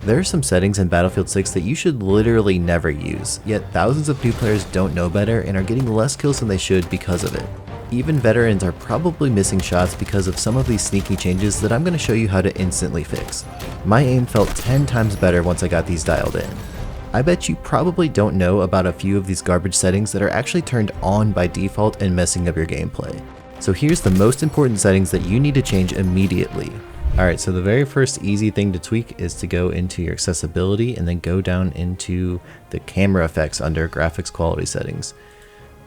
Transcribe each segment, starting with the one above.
There are some settings in Battlefield 6 that you should literally never use, yet thousands of new players don't know better and are getting less kills than they should because of it. Even veterans are probably missing shots because of some of these sneaky changes that I'm going to show you how to instantly fix. My aim felt 10 times better once I got these dialed in. I bet you probably don't know about a few of these garbage settings that are actually turned on by default and messing up your gameplay. So here's the most important settings that you need to change immediately. Alright, so the very first easy thing to tweak is to go into your accessibility and then go down into the camera effects under graphics quality settings.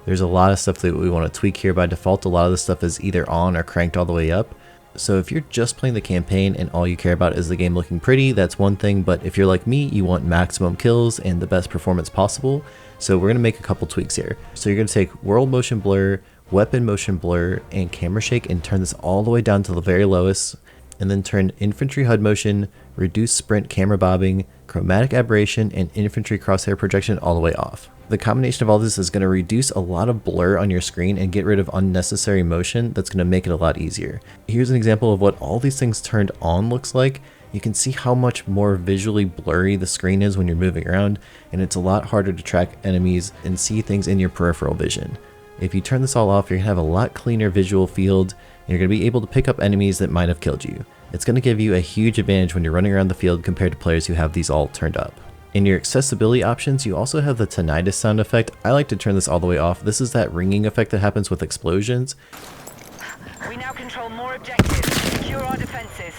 There's a lot of stuff that we want to tweak here. By default, a lot of the stuff is either on or cranked all the way up. So if you're just playing the campaign and all you care about is the game looking pretty, that's one thing, but if you're like me, you want maximum kills and the best performance possible. So we're going to make a couple tweaks here. So you're going to take world motion blur, weapon motion blur, and camera shake and turn this all the way down to the very lowest. And then turn infantry HUD motion, reduce sprint camera bobbing, chromatic aberration, and infantry crosshair projection all the way off. The combination of all this is going to reduce a lot of blur on your screen and get rid of unnecessary motion that's going to make it a lot easier. Here's an example of what all these things turned on looks like. You can see how much more visually blurry the screen is when you're moving around, and it's a lot harder to track enemies and see things in your peripheral vision. If you turn this all off, you're going to have a lot cleaner visual field, and you're going to be able to pick up enemies that might have killed you. It's going to give you a huge advantage when you're running around the field compared to players who have these all turned up. In your accessibility options, you also have the tinnitus sound effect. I like to turn this all the way off. This is that ringing effect that happens with explosions. We now control more objectives. Secure our defenses.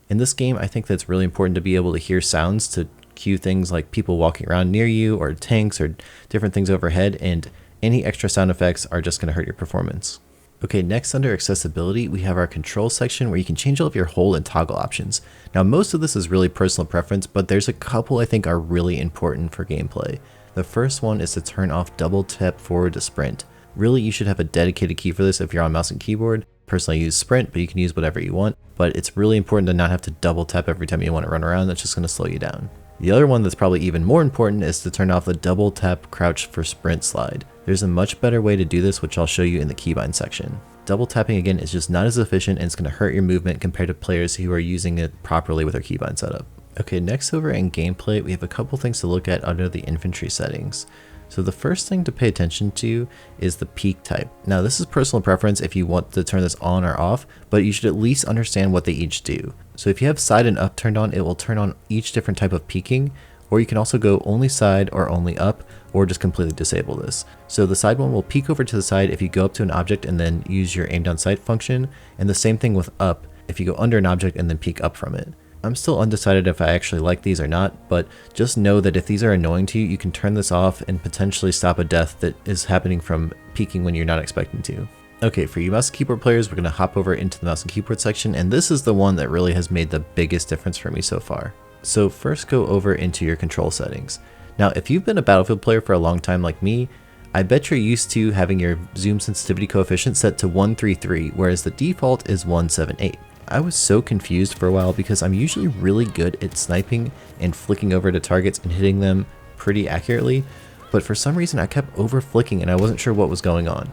In this game, I think that's really important to be able to hear sounds to cue things like people walking around near you or tanks or different things overhead, and any extra sound effects are just going to hurt your performance. Okay, next under accessibility, we have our control section where you can change all of your hold and toggle options. Now most of this is really personal preference, but there's a couple I think are really important for gameplay. The first one is to turn off double tap forward to sprint. Really, you should have a dedicated key for this if you're on mouse and keyboard. Personally I use sprint, but you can use whatever you want. But it's really important to not have to double tap every time you want to run around. That's just going to slow you down. The other one that's probably even more important is to turn off the double tap crouch for sprint slide. There's a much better way to do this, which I'll show you in the keybind section. Double tapping again is just not as efficient and it's going to hurt your movement compared to players who are using it properly with their keybind setup. Okay, next over in gameplay, we have a couple things to look at under the infantry settings. So the first thing to pay attention to is the peak type. Now this is personal preference if you want to turn this on or off, but you should at least understand what they each do. So if you have side and up turned on, it will turn on each different type of peaking, or you can also go only side or only up, or just completely disable this. So the side one will peek over to the side if you go up to an object and then use your aim down sight function, and the same thing with up if you go under an object and then peek up from it. I'm still undecided if I actually like these or not, but just know that if these are annoying to you, you can turn this off and potentially stop a death that is happening from peeking when you're not expecting to. Okay, for you mouse and keyboard players, we're going to hop over into the mouse and keyboard section, and this is the one that really has made the biggest difference for me so far. So first go over into your control settings. Now if you've been a Battlefield player for a long time like me, I bet you're used to having your zoom sensitivity coefficient set to 133, whereas the default is 178. I was so confused for a while because I'm usually really good at sniping and flicking over to targets and hitting them pretty accurately, but for some reason I kept over flicking and I wasn't sure what was going on.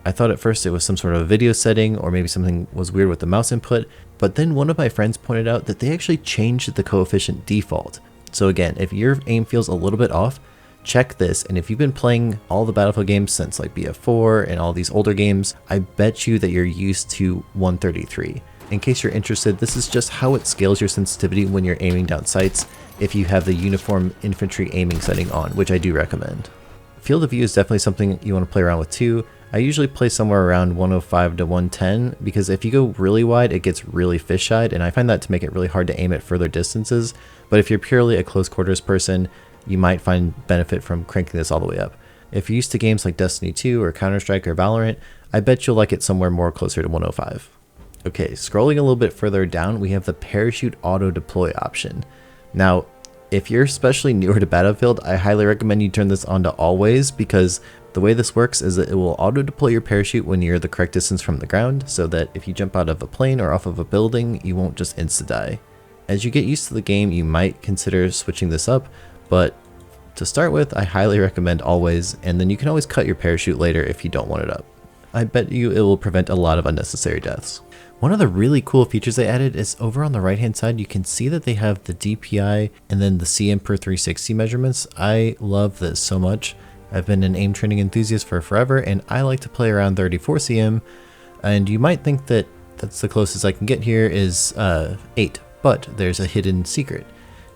I thought at first it was some sort of video setting or maybe something was weird with the mouse input, but then one of my friends pointed out that they actually changed the coefficient default. So again, if your aim feels a little bit off, check this, and if you've been playing all the Battlefield games since like BF4 and all these older games, I bet you that you're used to 133. In case you're interested, this is just how it scales your sensitivity when you're aiming down sights if you have the uniform infantry aiming setting on, which I do recommend. Field of view is definitely something you want to play around with too. I usually play somewhere around 105 to 110 because if you go really wide, it gets really fisheyed, and I find that to make it really hard to aim at further distances. But if you're purely a close quarters person, you might find benefit from cranking this all the way up. If you're used to games like Destiny 2 or Counter-Strike or Valorant, I bet you'll like it somewhere more closer to 105. Okay, scrolling a little bit further down, we have the parachute auto deploy option. Now, if you're especially newer to Battlefield, I highly recommend you turn this on to always, because the way this works is that it will auto deploy your parachute when you're the correct distance from the ground, so that if you jump out of a plane or off of a building, you won't just insta die. As you get used to the game, you might consider switching this up, but to start with, I highly recommend always, and then you can always cut your parachute later if you don't want it up. I bet you it will prevent a lot of unnecessary deaths. One of the really cool features they added is over on the right hand side, you can see that they have the DPI and then the CM per 360 measurements. I love this so much. I've been an aim training enthusiast for forever, and I like to play around 34 CM, and you might think that that's the closest I can get here is 8, but there's a hidden secret.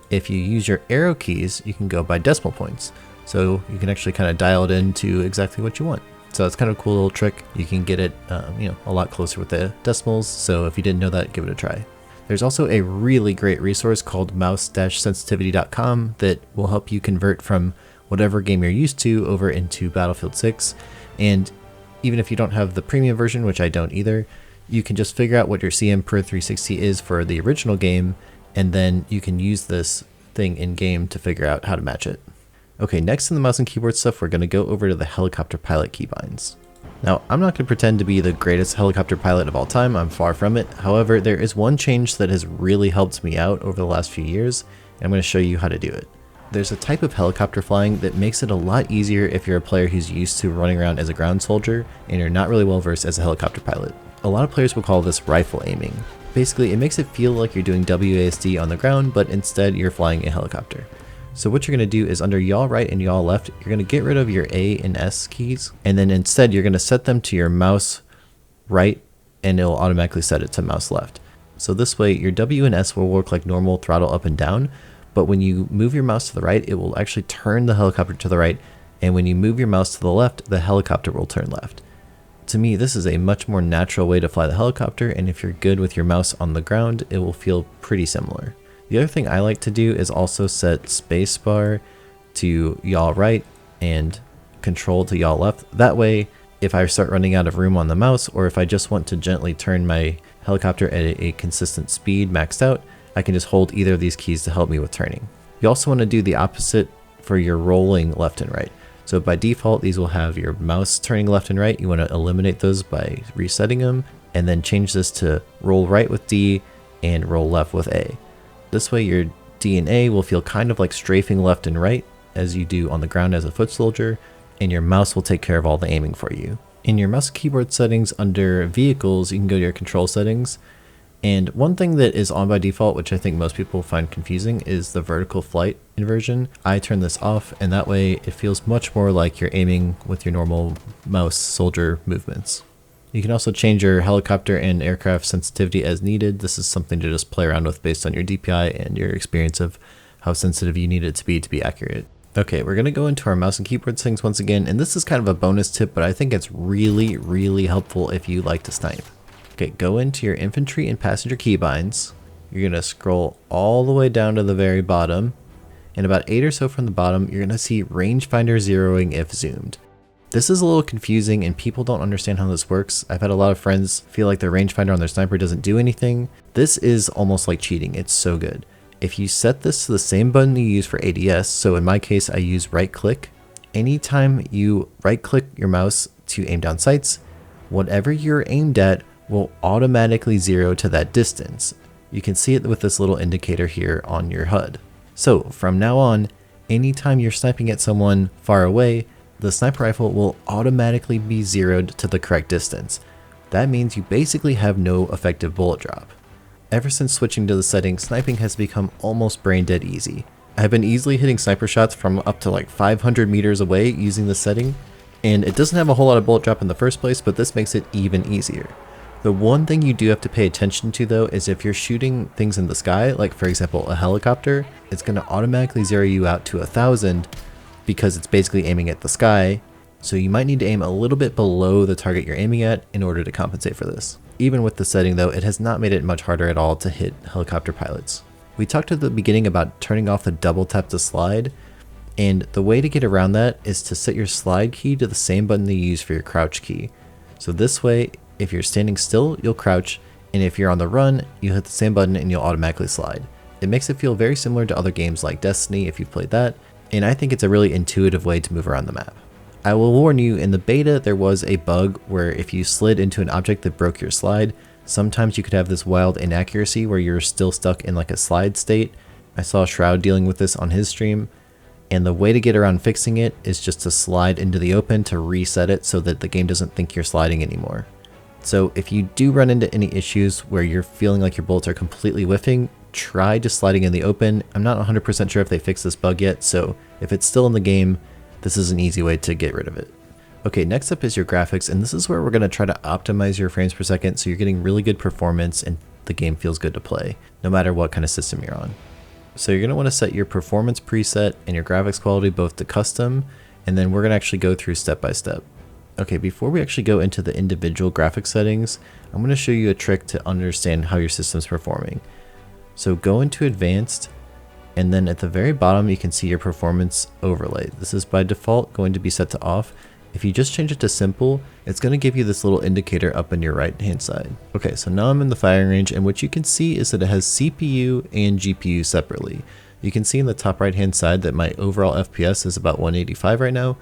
If you use your arrow keys, you can go by decimal points, so you can actually kind of dial it into exactly what you want. So it's kind of a cool little trick. You can get it a lot closer with the decimals, so if you didn't know that, give it a try. There's also a really great resource called mouse-sensitivity.com that will help you convert from whatever game you're used to over into Battlefield 6, and even if you don't have the premium version, which I don't either, you can just figure out what your CM per 360 is for the original game, and then you can use this thing in game to figure out how to match it. Okay, next in the mouse and keyboard stuff, we're going to go over to the helicopter pilot keybinds. Now, I'm not going to pretend to be the greatest helicopter pilot of all time, I'm far from it. However, there is one change that has really helped me out over the last few years, and I'm going to show you how to do it. There's a type of helicopter flying that makes it a lot easier if you're a player who's used to running around as a ground soldier and you're not really well versed as a helicopter pilot. A lot of players will call this rifle aiming. Basically, it makes it feel like you're doing WASD on the ground, but instead you're flying a helicopter. So what you're going to do is under yaw right and yaw left, you're going to get rid of your A and S keys, and then instead you're going to set them to your mouse right, and it'll automatically set it to mouse left. So this way your W and S will work like normal throttle up and down, but when you move your mouse to the right, it will actually turn the helicopter to the right, and when you move your mouse to the left, the helicopter will turn left. To me, this is a much more natural way to fly the helicopter, and if you're good with your mouse on the ground, it will feel pretty similar. The other thing I like to do is also set spacebar to yaw right and control to yaw left. That way, if I start running out of room on the mouse, or if I just want to gently turn my helicopter at a consistent speed maxed out, I can just hold either of these keys to help me with turning. You also want to do the opposite for your rolling left and right. So by default, these will have your mouse turning left and right. You want to eliminate those by resetting them, and then change this to roll right with D and roll left with A. This way your D and A will feel kind of like strafing left and right as you do on the ground as a foot soldier, and your mouse will take care of all the aiming for you. In your mouse keyboard settings under vehicles, you can go to your control settings, and one thing that is on by default, which I think most people find confusing, is the vertical flight inversion. I turn this off, and that way it feels much more like you're aiming with your normal mouse soldier movements. You can also change your helicopter and aircraft sensitivity as needed. This is something to just play around with based on your DPI and your experience of how sensitive you need it to be accurate. Okay, we're going to go into our mouse and keyboard settings once again, and this is kind of a bonus tip, but I think it's really, really helpful if you like to snipe. Okay, go into your infantry and passenger keybinds. You're going to scroll all the way down to the very bottom, and about 8 or so from the bottom, you're going to see Rangefinder zeroing if zoomed. This is a little confusing and people don't understand how this works. I've had a lot of friends feel like their rangefinder on their sniper doesn't do anything. This is almost like cheating. It's so good. If you set this to the same button you use for ADS, so in my case I use right click, anytime you right click your mouse to aim down sights, whatever you're aimed at will automatically zero to that distance. You can see it with this little indicator here on your HUD. So from now on, anytime you're sniping at someone far away, the sniper rifle will automatically be zeroed to the correct distance. That means you basically have no effective bullet drop. Ever since switching to the setting, sniping has become almost brain dead easy. I've been easily hitting sniper shots from up to like 500 meters away using this setting, and it doesn't have a whole lot of bullet drop in the first place, but this makes it even easier. The one thing you do have to pay attention to though is if you're shooting things in the sky, like for example a helicopter, it's going to automatically zero you out to 1000 because it's basically aiming at the sky, so you might need to aim a little bit below the target you're aiming at in order to compensate for this. Even with the setting though, it has not made it much harder at all to hit helicopter pilots. We talked at the beginning about turning off the double tap to slide, and the way to get around that is to set your slide key to the same button that you use for your crouch key. So this way, if you're standing still, you'll crouch, and if you're on the run, you hit the same button and you'll automatically slide. It makes it feel very similar to other games like Destiny if you've played that, and I think it's a really intuitive way to move around the map. I will warn you, in the beta there was a bug where if you slid into an object that broke your slide, sometimes you could have this wild inaccuracy where you're still stuck in like a slide state. I saw Shroud dealing with this on his stream, and the way to get around fixing it is just to slide into the open to reset it so that the game doesn't think you're sliding anymore. So if you do run into any issues where you're feeling like your bullets are completely whiffing, try just sliding in the open. I'm not 100% sure if they fixed this bug yet, so if it's still in the game, this is an easy way to get rid of it. Okay, next up is your graphics, and this is where we're going to try to optimize your frames per second so you're getting really good performance and the game feels good to play, no matter what kind of system you're on. So you're going to want to set your performance preset and your graphics quality both to custom, and then we're going to actually go through step by step. Okay, before we actually go into the individual graphics settings, I'm going to show you a trick to understand how your system's performing. So go into advanced, and then at the very bottom you can see your performance overlay. This is by default going to be set to off. If you just change it to simple, it's going to give you this little indicator up on your right hand side. Okay, so now I'm in the firing range, and what you can see is that it has CPU and GPU separately. You can see in the top right hand side that my overall FPS is about 185 right now.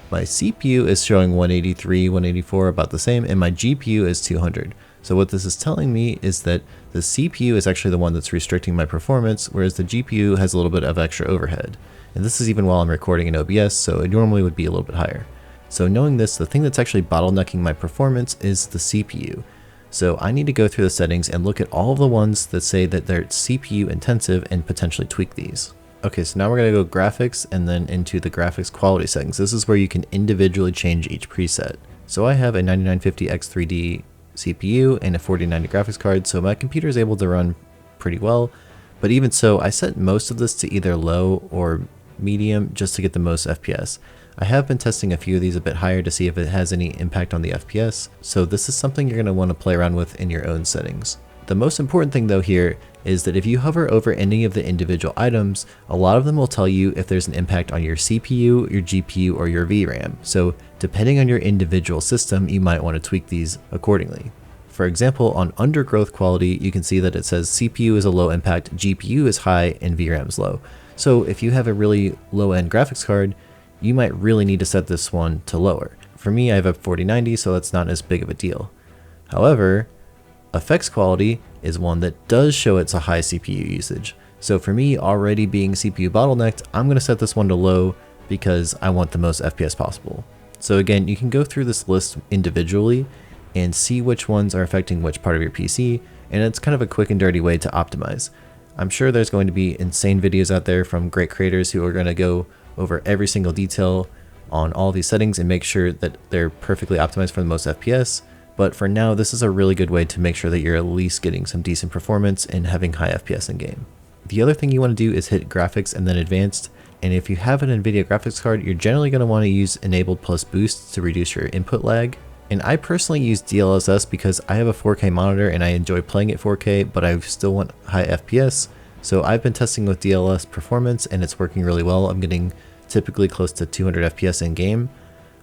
My CPU is showing 183, 184, about the same, and my GPU is 200. So what this is telling me is that the CPU is actually the one that's restricting my performance, whereas the GPU has a little bit of extra overhead. And this is even while I'm recording in OBS, so it normally would be a little bit higher. So knowing this, the thing that's actually bottlenecking my performance is the CPU. So I need to go through the settings and look at all of the ones that say that they're CPU intensive and potentially tweak these. Okay, so now we're going to go graphics and then into the graphics quality settings. This is where you can individually change each preset. So I have a 9950X3D CPU and a 4090 graphics card, so my computer is able to run pretty well. But even so, I set most of this to either low or medium just to get the most FPS. I have been testing a few of these a bit higher to see if it has any impact on the FPS, so this is something you're going to want to play around with in your own settings. The most important thing though here is that if you hover over any of the individual items, a lot of them will tell you if there's an impact on your CPU, your GPU, or your VRAM. So depending on your individual system, you might want to tweak these accordingly. For example, on undergrowth quality, you can see that it says CPU is a low impact, GPU is high, and VRAM is low. So if you have a really low end graphics card, you might really need to set this one to lower. For me, I have a 4090, so that's not as big of a deal. However, effects quality is one that does show it's a high CPU usage. So for me, already being CPU bottlenecked, I'm going to set this one to low because I want the most FPS possible. So again, you can go through this list individually and see which ones are affecting which part of your PC, and it's kind of a quick and dirty way to optimize. I'm sure there's going to be insane videos out there from great creators who are going to go over every single detail on all these settings and make sure that they're perfectly optimized for the most FPS. But for now, this is a really good way to make sure that you're at least getting some decent performance and having high FPS in game. The other thing you want to do is hit graphics and then advanced. And if you have an NVIDIA graphics card, you're generally going to want to use enabled plus boost to reduce your input lag. And I personally use DLSS because I have a 4K monitor and I enjoy playing at 4K, but I still want high FPS. So I've been testing with DLSS performance and it's working really well. I'm getting typically close to 200 FPS in game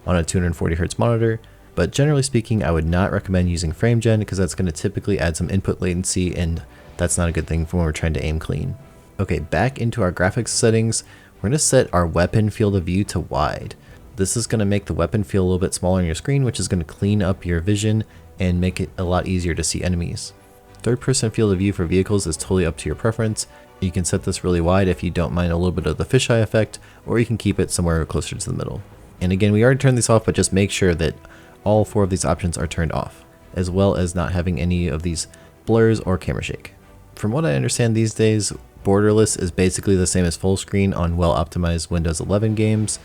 on a 240Hz monitor. But generally speaking, I would not recommend using FrameGen because that's going to typically add some input latency, and that's not a good thing for when we're trying to aim clean. Okay, back into our graphics settings, we're going to set our weapon field of view to wide. This is going to make the weapon feel a little bit smaller on your screen, which is going to clean up your vision and make it a lot easier to see enemies. Third person field of view for vehicles is totally up to your preference. You can set this really wide if you don't mind a little bit of the fisheye effect, or you can keep it somewhere closer to the middle. And again, we already turned these off, but just make sure that all four of these options are turned off, as well as not having any of these blurs or camera shake. From what I understand these days, Borderless is basically the same as Fullscreen on well-optimized Windows 11 games.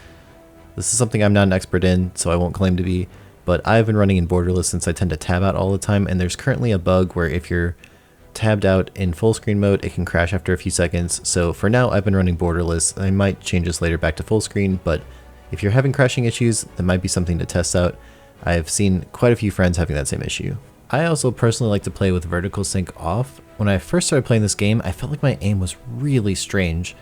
This is something I'm not an expert in, so I won't claim to be, but I've been running in Borderless since I tend to tab out all the time, and there's currently a bug where if you're tabbed out in Fullscreen mode, it can crash after a few seconds. So for now, I've been running Borderless. I might change this later back to Fullscreen, but if you're having crashing issues, that might be something to test out. I've seen quite a few friends having that same issue. I also personally like to play with vertical sync off. When I first started playing this game, I felt like my aim was really strange,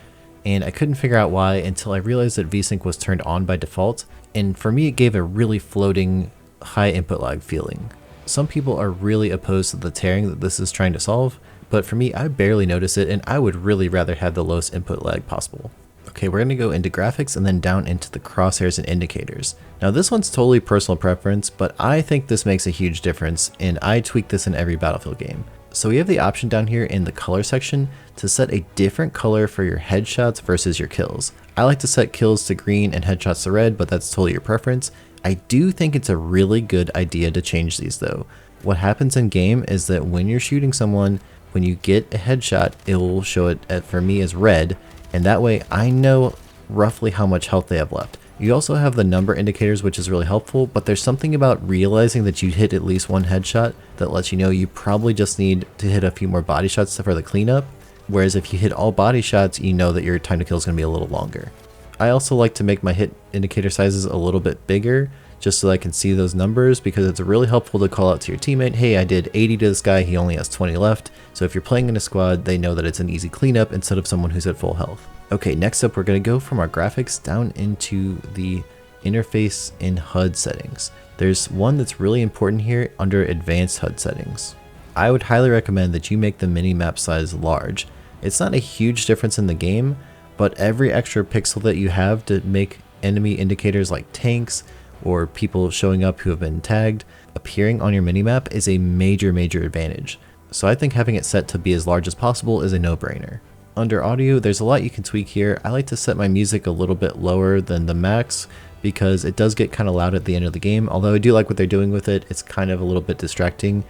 and I couldn't figure out why until I realized that VSync was turned on by default, and for me it gave a really floating, high input lag feeling. Some people are really opposed to the tearing that this is trying to solve, but for me I barely notice it, and I would really rather have the lowest input lag possible. Okay, we're going to go into graphics and then down into the crosshairs and indicators. Now this one's totally personal preference, but I think this makes a huge difference, and I tweak this in every Battlefield game. So we have the option down here in the color section to set a different color for your headshots versus your kills. I like to set kills to green and headshots to red, but that's totally your preference. I do think it's a really good idea to change these though. What happens in game is that when you're shooting someone, when you get a headshot, it will show it for me as red, and that way I know roughly how much health they have left. You also have the number indicators, which is really helpful, but there's something about realizing that you hit at least one headshot that lets you know you probably just need to hit a few more body shots for the cleanup, whereas if you hit all body shots, you know that your time to kill is going to be a little longer. I also like to make my hit indicator sizes a little bit bigger, just so I can see those numbers, because it's really helpful to call out to your teammate, hey, I did 80 to this guy, he only has 20 left. So if you're playing in a squad, they know that it's an easy cleanup instead of someone who's at full health. Okay, next up we're going to go from our graphics down into the interface in HUD settings. There's one that's really important here under advanced HUD settings. I would highly recommend that you make the mini-map size large. It's not a huge difference in the game, but every extra pixel that you have to make enemy indicators like tanks or people showing up who have been tagged appearing on your minimap is a major advantage. So I think having it set to be as large as possible is a no-brainer. Under audio, there's a lot you can tweak here. I like to set my music a little bit lower than the max because it does get kind of loud at the end of the game. Although I do like what they're doing with it, it's kind of a little bit distracting.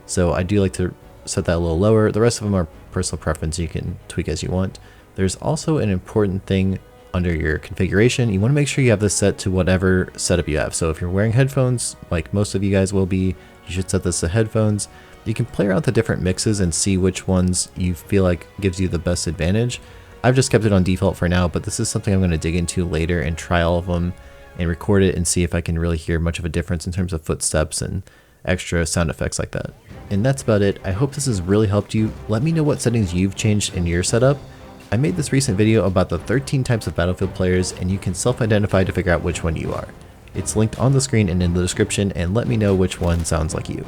So I do like to set that a little lower. The rest of them are personal preference, you can tweak as you want. There's also an important thing under your configuration. You want to make sure you have this set to whatever setup you have. So if you're wearing headphones, like most of you guys will be, you should set this to headphones. You can play around with the different mixes and see which ones you feel like gives you the best advantage. I've just kept it on default for now, but this is something I'm going to dig into later and try all of them and record it and see if I can really hear much of a difference in terms of footsteps and extra sound effects like that. And that's about it. I hope this has really helped you. Let me know what settings you've changed in your setup. I made this recent video about the 13 types of Battlefield players, and you can self-identify to figure out which one you are. It's linked on the screen and in the description, and let me know which one sounds like you.